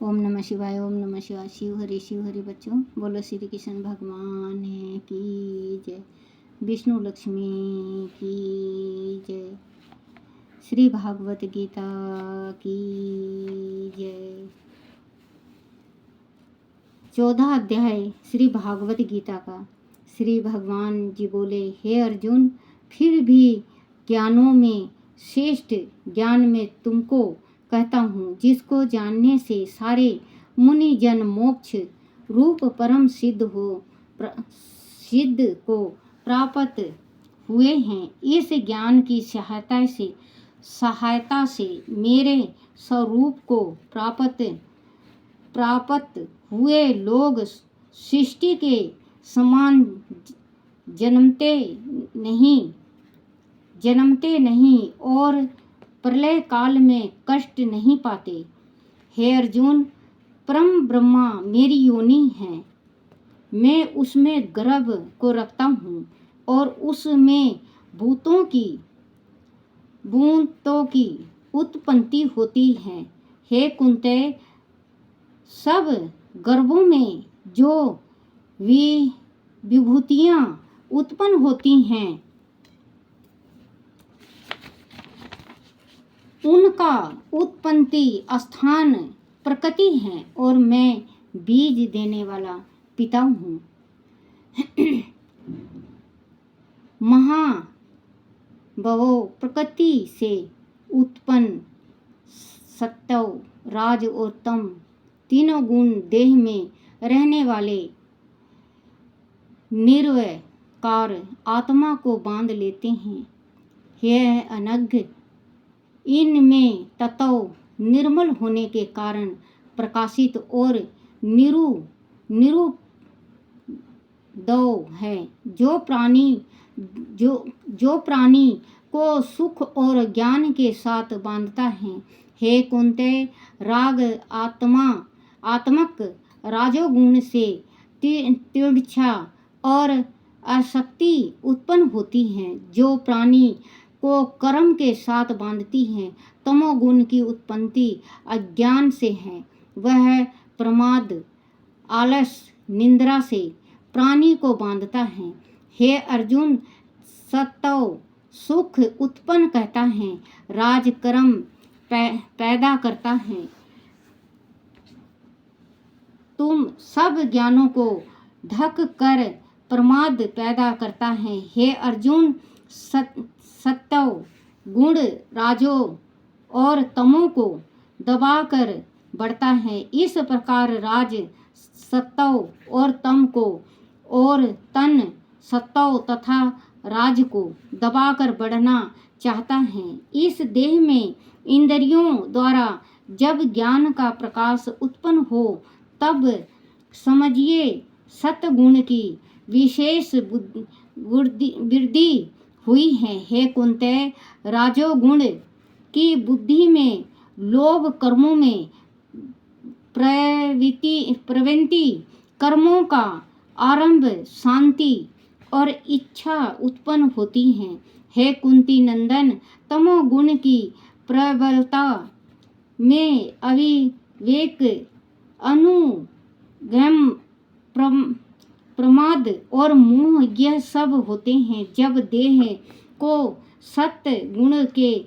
ओम नमः शिवाय, ओम नमः शिवाय। शिव हरि बच्चों, बोलो श्री कृष्ण भगवान की जय, विष्णु लक्ष्मी की जय, श्री भागवत गीता की जय। 14 अध्याय श्री भागवत गीता का। श्री भगवान जी बोले, हे अर्जुन, फिर भी ज्ञानों में श्रेष्ठ ज्ञान में तुमको कहता हूँ, जिसको जानने से सारे मुनि जन मोक्ष रूप परम सिद्ध को प्राप्त हुए हैं। इस ज्ञान की सहायता से मेरे स्वरूप को प्राप्त हुए लोग सृष्टि के समान जन्मते नहीं और प्रलय काल में कष्ट नहीं पाते। हे अर्जुन, परम ब्रह्मा मेरी योनि है। मैं उसमें गर्भ को रखता हूँ और उसमें भूतों की उत्पत्ति होती है। हे कुंते, सब गर्भों में जो विभूतियाँ उत्पन्न होती हैं, उनका उत्पत्ति स्थान प्रकृति है और मैं बीज देने वाला पिता हूँ। महाभवो प्रकृति से उत्पन्न सत्व, राज और तम तीनों गुण देह में रहने वाले निर्विकार आत्मा को बांध लेते हैं। हे अनघ, इनमें तत्व निर्मल होने के कारण प्रकाशित और निरुद्ध है। जो प्राणी को सुख और ज्ञान के साथ बांधता है। हे कुंते, राग आत्मक राजोगुण से तिरछा और आसक्ति उत्पन्न होती है। जो प्राणी को कर्म के साथ बांधती है, तमोगुण की उत्पत्ति अज्ञान से है। वह प्रमाद, आलस, निंद्रा से प्राणी को बांधता है। हे अर्जुन, सत्व सुख उत्पन्न करता है, राज कर्म पैदा करता है, तुम सब ज्ञानों को ढक कर प्रमाद पैदा करता है। हे अर्जुन, सत्व गुण राजो और तमो को दबाकर बढ़ता है। इस प्रकार राज सत्व और तम को और तन सत्व तथा राज को दबाकर बढ़ना चाहता है। इस देह में इंद्रियों द्वारा जब ज्ञान का प्रकाश उत्पन्न हो, तब समझिए सत्गुण की विशेष वृद्धि हुई है। हे कुंते, राजोगुण की बुद्धि में लोभ, कर्मों में प्रवृत्ति, कर्मों का आरंभ, शांति और इच्छा उत्पन्न होती है। हे कुंती नंदन, तमोगुण की प्रबलता में अविवेक, अनुगम, प्रमाद और मोह, यह सब होते हैं। जब देह को सत्य गुण के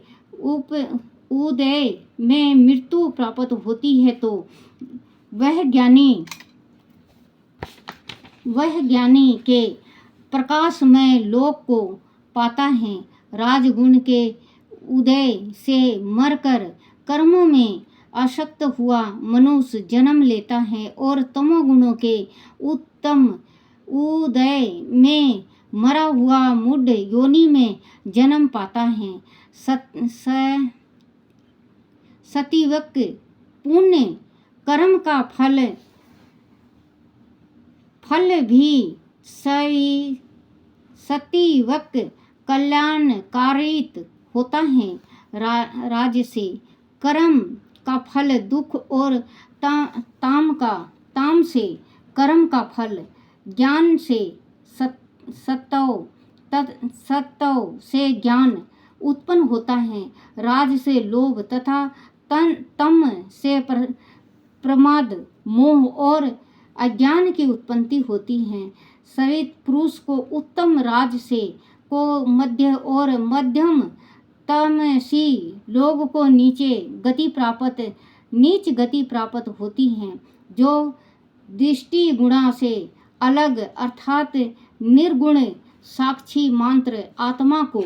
उदय में मृत्यु प्राप्त होती है, तो वह ज्ञानी के प्रकाशमय लोक को पाता है। राजगुण के उदय से मरकर कर्मों में आसक्त हुआ मनुष्य जन्म लेता है और तमोगुणों के उत्तम उदय में मरा हुआ मूढ़ योनि में जन्म पाता है। सात्विक पुण्य कर्म का फल भी सात्विक कल्याणकारित होता है। राजसी कर्म का फल दुख और ताम से कर्म का फल ज्ञान से सत्व से ज्ञान उत्पन्न होता है। राज से लोभ तथा तम से प्रमाद, मोह और अज्ञान की उत्पत्ति होती है। सवित पुरुष को उत्तम राज से को मध्य और मध्यम तमसी लोग को नीच गति प्राप्त होती है। जो दृष्टि गुणा से अलग अर्थात निर्गुण साक्षी मात्र आत्मा को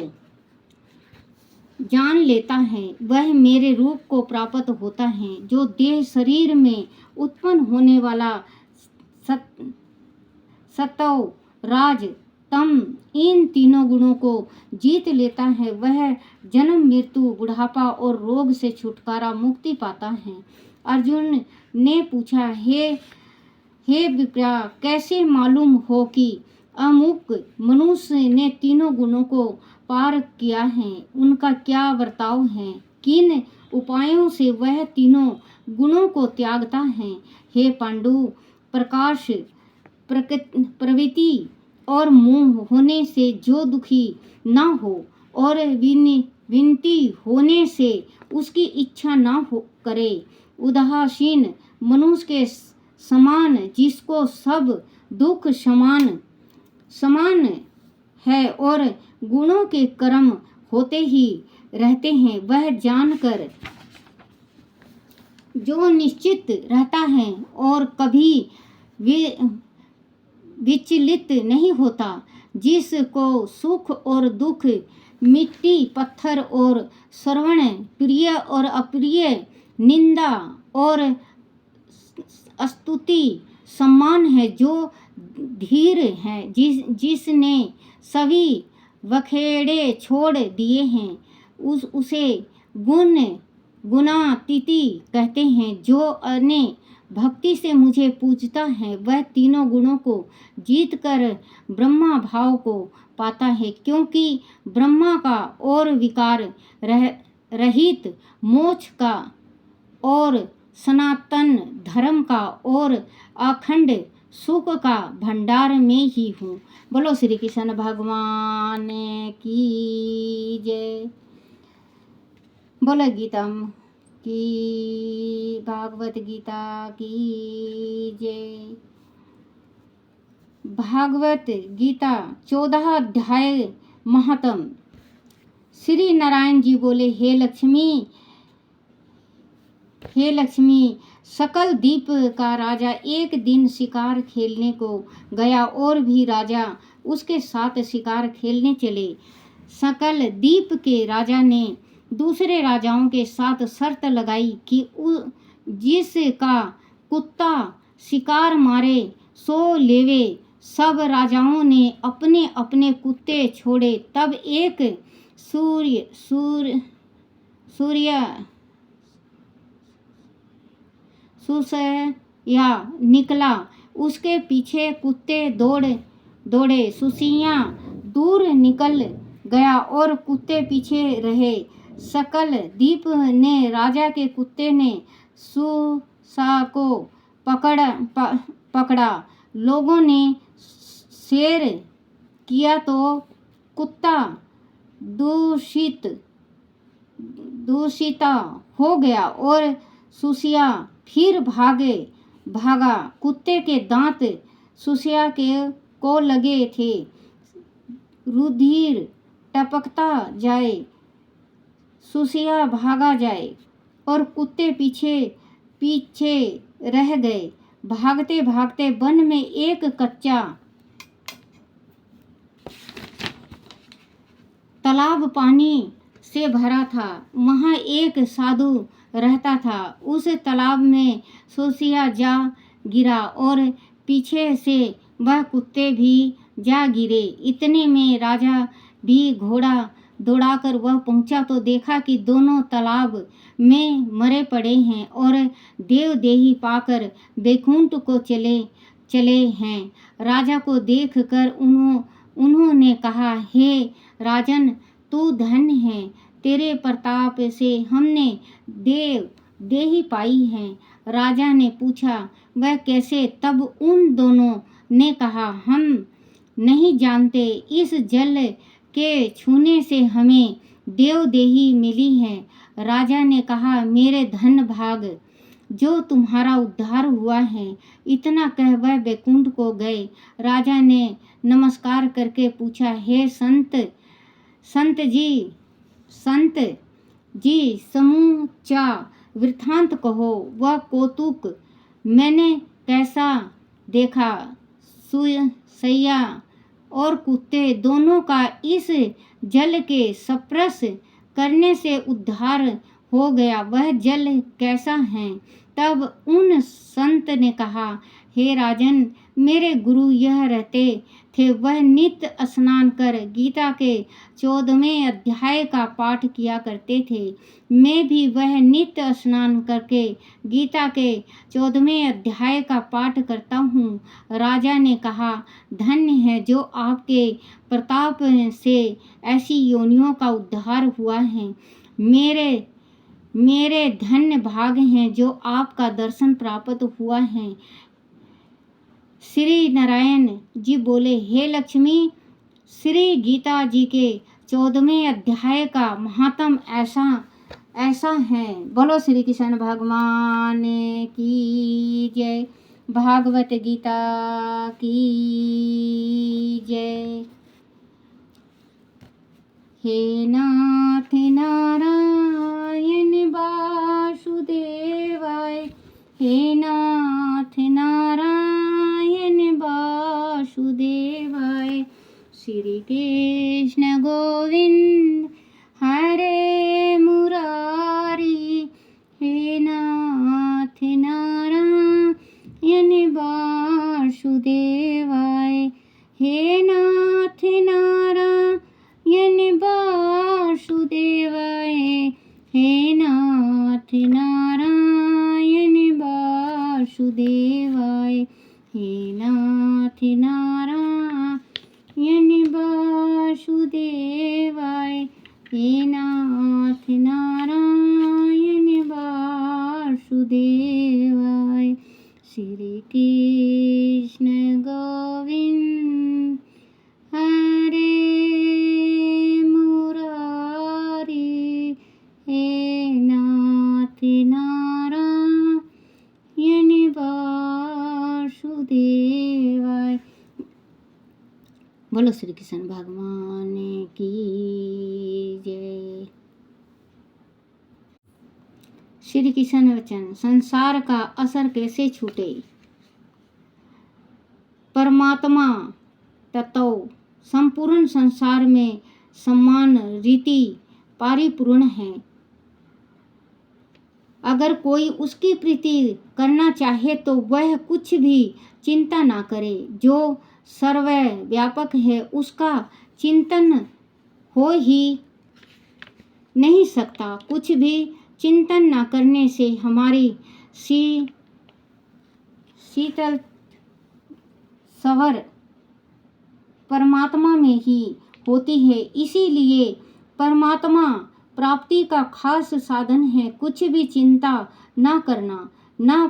जान लेता है, वह मेरे रूप को प्राप्त होता है। जो देह शरीर में उत्पन्न होने वाला सत्व राज तम इन तीनों गुणों को जीत लेता है, वह जन्म मृत्यु बुढ़ापा और रोग से छुटकारा मुक्ति पाता है। अर्जुन ने पूछा, हे विप्रा, कैसे मालूम हो कि अमुक मनुष्य ने तीनों गुणों को पार किया है? उनका क्या वर्ताव है? किन उपायों से वह तीनों गुणों को त्यागता है? हे पांडु, प्रकाश, प्रवृत्ति और मोह होने से जो दुखी न हो और विनती होने से उसकी इच्छा न हो करे, उदासीन मनुष्य के समान जिसको सब दुख समान है और गुणों के कर्म होते ही रहते हैं, वह जानकर जो निश्चित रहता है और कभी विचलित नहीं होता, जिसको सुख और दुख, मिट्टी पत्थर और श्रवण, प्रिय और अप्रिय, निंदा और स्तुति सम्मान है, जो धीर है, जिसने सभी बखेड़े छोड़ दिए हैं, उसे गुणातीति कहते हैं। जो अन्य भक्ति से मुझे पूजता है, वह तीनों गुणों को जीत कर ब्रह्मा भाव को पाता है, क्योंकि ब्रह्मा का और विकार रहित मोक्ष का और सनातन धर्म का और अखंड सुख का भंडार में ही हूँ। बोलो श्री कृष्ण भगवान की जय। बोलो गीता की, भागवत गीता की जय। भागवत गीता 14 अध्याय महात्म। श्री नारायण जी बोले, हे लक्ष्मी, सकल द्वीप का राजा एक दिन शिकार खेलने को गया और भी राजा उसके साथ शिकार खेलने चले। सकल द्वीप के राजा ने दूसरे राजाओं के साथ शर्त लगाई कि जिसका कुत्ता शिकार मारे सो लेवे। सब राजाओं ने अपने अपने कुत्ते छोड़े। तब एक सुसिया निकला, उसके पीछे कुत्ते दौड़े। सुसिया दूर निकल गया और कुत्ते पीछे रहे। सकल द्वीप ने राजा के कुत्ते ने सुसा को पकड़ा। लोगों ने शेर किया तो कुत्ता दूषित हो गया और सुसिया फिर भागा। कुत्ते के दांत सुसिया को लगे थे। रुधिर टपकता जाए, सुसिया भागा जाए और कुत्ते पीछे रह गए। भागते भागते वन में एक कच्चा तालाब पानी से भरा था। वहाँ एक साधु रहता था। उस तालाब में सुसिया जा गिरा और पीछे से वह कुत्ते भी जा गिरे। इतने में राजा भी घोड़ा दौड़ाकर वह पहुंचा तो देखा कि दोनों तालाब में मरे पड़े हैं और देवदेही पाकर बैकुंठ को चले हैं। राजा को देखकर उन्होंने कहा, हे राजन, तू धन्य है, तेरे प्रताप से हमने देही पाई है। राजा ने पूछा, वह कैसे? तब उन दोनों ने कहा, हम नहीं जानते, इस जल के छूने से हमें देवदेही मिली है। राजा ने कहा, मेरे धन भाग, जो तुम्हारा उद्धार हुआ है। इतना कह वह बैकुंठ को गए। राजा ने नमस्कार करके पूछा, हे संत जी समूचा वृत्तांत कहो, वह कौतुक मैंने कैसा देखा। सैया और कुत्ते दोनों का इस जल के स्पर्श करने से उद्धार हो गया, वह जल कैसा है। तब उन संत ने कहा, हे राजन, मेरे गुरु यह रहते थे, वह नित्य स्नान कर गीता के 14वें अध्याय का पाठ किया करते थे। मैं भी वह नित्य स्नान करके गीता के 14वें अध्याय का पाठ करता हूँ। राजा ने कहा, धन्य है जो आपके प्रताप से ऐसी योनियों का उद्धार हुआ है। मेरे धन्य भाग हैं जो आपका दर्शन प्राप्त हुआ है। श्री नारायण जी बोले, हे लक्ष्मी, श्री गीता जी के 14वें अध्याय का महात्म ऐसा है। बोलो श्री कृष्ण भगवान की जय। भागवत गीता की जय। हे नाथ नारायण वासुदेवाय, हे नाथ नारायण वासुदेवाय। श्री कृष्ण गोविंद हरे मुरारी, हे नाथ नारायण वासुदेवाय, हे नाथ नारायण वासुदेवाय, हे नाथ नारायण वासुदेवाय, हे नाथ नारायण वासुदेवाय, हे नाथ नारायण वासुदेवाय। श्री कृष्ण गोविंद हरे मुरारी, हे नाथ नारायण वासुदेवाय। बोलो श्री कृष्ण भगवान की जय। श्री कृष्ण वचन, संसार का असर कैसे छूटे। परमात्मा तत्व संपूर्ण संसार में समान रीति परिपूर्ण है। अगर कोई उसकी प्रीति करना चाहे तो वह कुछ भी चिंता ना करे। जो सर्वव्यापक है उसका चिंतन हो ही नहीं सकता। कुछ भी चिंतन न करने से हमारी शीतल सवर परमात्मा में ही होती है। इसीलिए परमात्मा प्राप्ति का खास साधन है। कुछ भी चिंता ना करना, ना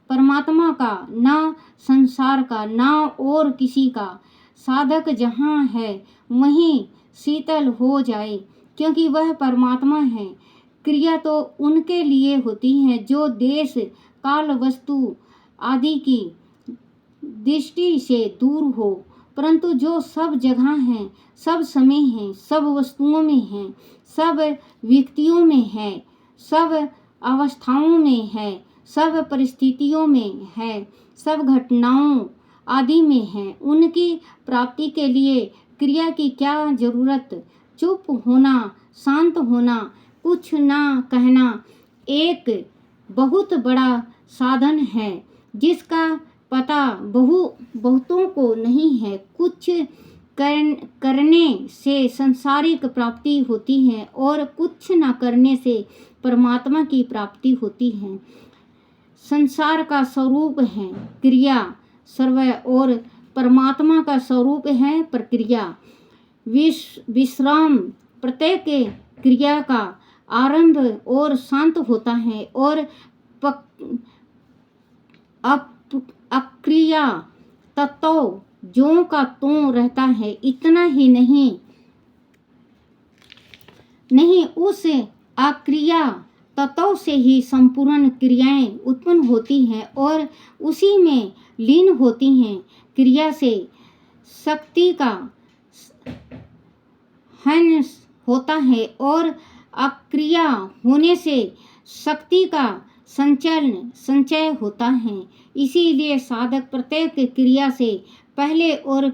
परमात्मा का, ना संसार का, ना और किसी का। साधक जहाँ है वहीं शीतल हो जाए, क्योंकि वह परमात्मा है। क्रिया तो उनके लिए होती है जो देश काल वस्तु आदि की दृष्टि से दूर हो, परंतु जो सब जगह है, सब समय है, सब वस्तुओं में है, सब व्यक्तियों में है, सब अवस्थाओं में है, सब परिस्थितियों में है, सब घटनाओं आदि में है। उनकी प्राप्ति के लिए क्रिया की क्या जरूरत। चुप होना, शांत होना, कुछ ना कहना एक बहुत बड़ा साधन है, जिसका पता बहुतों को नहीं है। कुछ करने से सांसारिक प्राप्ति होती है और कुछ न करने से परमात्मा की प्राप्ति होती है। संसार का स्वरूप है क्रिया सर्व और परमात्मा का स्वरूप है प्रक्रिया विश्राम। प्रत्येक क्रिया का आरंभ और शांत होता है और अक्रिया तत्व ज्यों का त्यों रहता है। इतना ही नहीं उस अक्रिया तत्व से ही संपूर्ण क्रियाएं उत्पन्न होती हैं और उसी में लीन होती हैं। क्रिया से शक्ति का हनन होता है और अक्रिया होने से शक्ति का संचय होता है। इसीलिए साधक प्रत्येक क्रिया से पहले और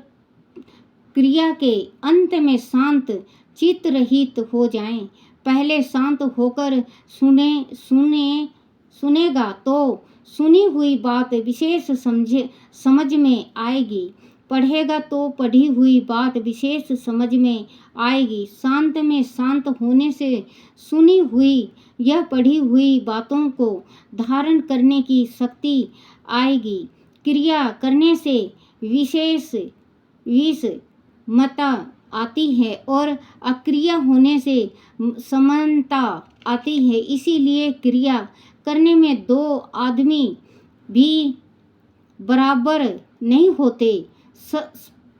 क्रिया के अंत में शांत चित्त रहित हो जाएं। पहले शांत होकर सुनेगा तो सुनी हुई बात विशेष समझ में आएगी। पढ़ेगा तो पढ़ी हुई बात विशेष समझ में आएगी। शांत में शांत होने से सुनी हुई यह पढ़ी हुई बातों को धारण करने की शक्ति आएगी। क्रिया करने से विशेष मता आती है और अक्रिया होने से समानता आती है। इसीलिए क्रिया करने में दो आदमी भी बराबर नहीं होते,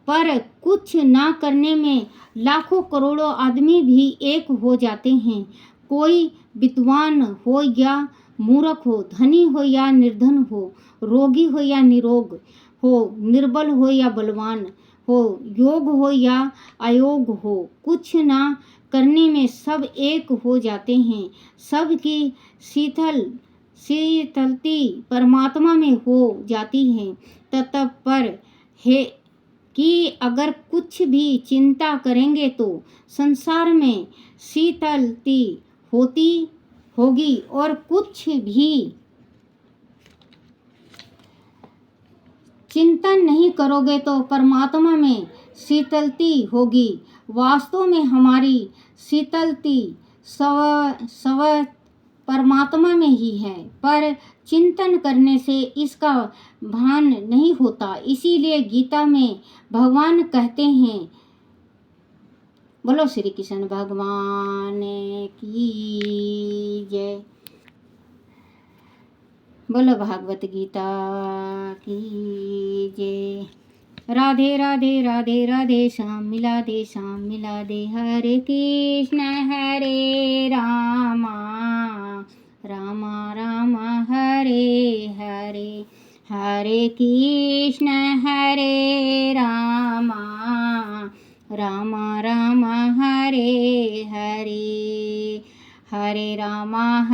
पर कुछ ना करने में लाखों करोड़ों आदमी भी एक हो जाते हैं। कोई विद्वान हो या मूर्ख हो, धनी हो या निर्धन हो, रोगी हो या निरोग हो, निर्बल हो या बलवान हो, योग हो या अयोग हो, कुछ ना करने में सब एक हो जाते हैं। सब की शीतलती परमात्मा में हो जाती है। तत्पर है कि अगर कुछ भी चिंता करेंगे तो संसार में शीतलती होती होगी और कुछ भी चिंतन नहीं करोगे तो परमात्मा में शीतलती होगी। वास्तव में हमारी शीतलती स्व परमात्मा में ही है, पर चिंतन करने से इसका भान नहीं होता। इसीलिए गीता में भगवान कहते हैं, बोलो श्री कृष्ण भगवान की जय, बोलो भागवत गीता की जय। राधे राधे राधे राधे श्याम मिला दे हरे कृष्ण हरे रामा रामा रामा हरे हरे, हरे कृष्ण हरे रामा रामा रामा हरे हरे, हरे रामा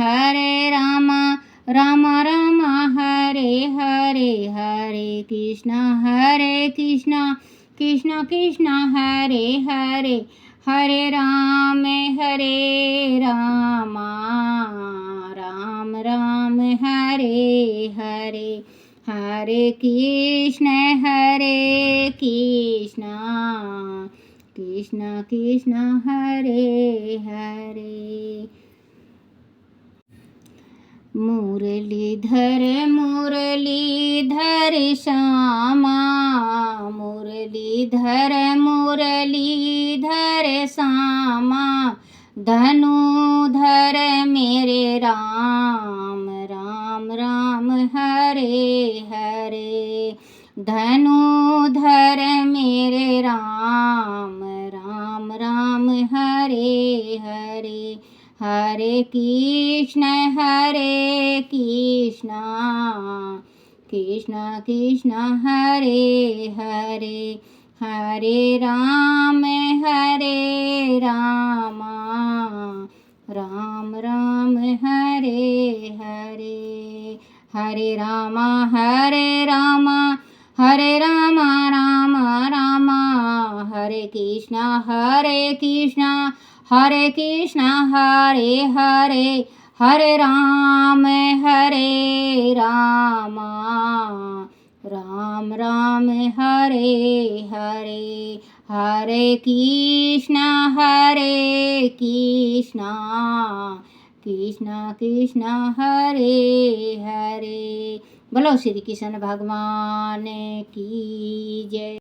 रामा रामा हरे हरे, हरे कृष्णा कृष्णा कृष्णा हरे हरे, हरे राम राम राम हरे हरे, हरे कृष्ण कृष्णा कृष्णा हरे हरे। मुरलीधर श्यामा, मुरलीधर श्यामा, धनुधर मेरे राम राम राम हरे हरे, धनुधर मेरे राम राम राम हरे हरे, हरे कृष्ण कृष्णा कृष्णा हरे हरे, हरे राम राम राम हरे हरे, हरे रामा राम राम, हरे कृष्णा हरे हरे, हरे राम राम राम हरे हरे, हरे कृष्णा कृष्णा हरे हरे। बोलो श्री कृष्ण भगवान की जय।